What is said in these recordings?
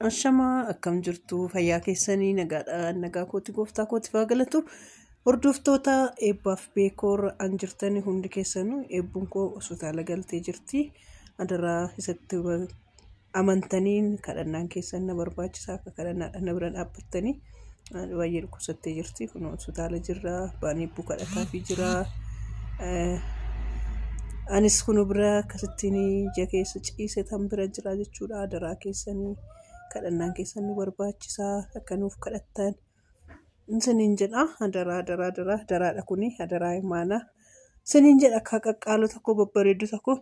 Ashamaa akkam jirtu fayyaa keessanii nagaa kooti gooftaa kooti faagalatu hordoftoota eebbaaf beekoor an jirtanii hundi keessanuu eebbuun koo hospitaala galtee jirti adaraa isatti amantaniin kadhannaan keessan na barbaachisaa akka kadhannaadhaan na bira dhaabbattanii baay'ee dhukkubsattee jirti kun hospitaala jirra baanii kadhataa fi jira anis kun bira akkasittiin ija keessa ciise tan bira jira jechuudha adaraa keessanii kadhannaan keessan nu barbaachisaa akka nuuf kadhattan siniin jedha daraadha kuni adaraa imaana siniin jedha akka qaqqaaluu tokko babbareedu tokko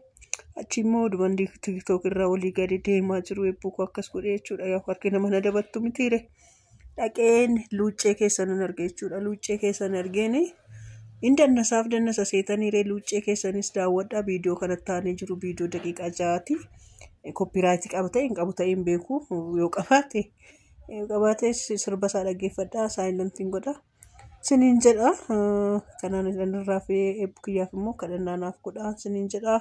achi immoo dubartii TikTok irraa walii gadi deemaa jiru eebbuu akkas godhee jechuudha yoo harki nama na dabattu mitiire dhaqeen luuccee keessan argee jechuudha luuccee keessan argeeni indannasaaf dannasa seetaniire luuccee keessanis daawwadha viidiyoo kanatti taanee jiru viidiyoo daqiiqaa 6ti copyright qabate hin qabu ta'in beeku yoo qabaate sirba isaa dhaggeeffadha silent godha siniin jedha kanaan irraa fi eebbukiyyaaf immoo kadhannaanaaf godha siniin jedha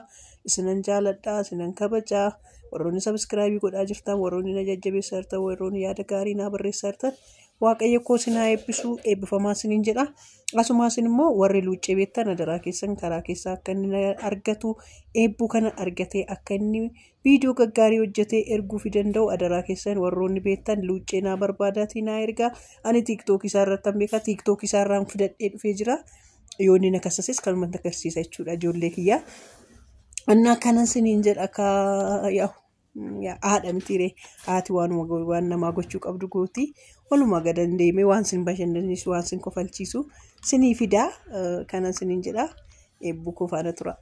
isinan jaaladha isinan kabajaa warroonni subscribe godhaa jirtan warroonni na jajjabeessartan warroonni yaada gaarii na barreessartan waaqayyo koo sinaa eebbisuu eebbifamaa siniin jedha asumaas immoo warri luuccee beektan adaraa keessan karaa keessaa akka inni argatu eebbuu kana argatee akka inni viidiyoo gaggaarii hojjetee erguu fi danda'u adaraa keessan warroonni beektan luuccee naa barbaadatii naa ergaa ani TikTok isaa irratti beeka TikTok isaa irraan fudhadhee dhufee jira yoonni na kassasis kalmatti agarsiisa jechuudha ijoollee kiyyaa annaa kanan siniin jedha akka haadha mitiire haati waan namaa gochuu qabdu gooti walumaa gadan deemee waan sin bashannansiisu waan sin kofalchiisu sinii fidaa kanan siniin jedha eebbuu koo faana tura.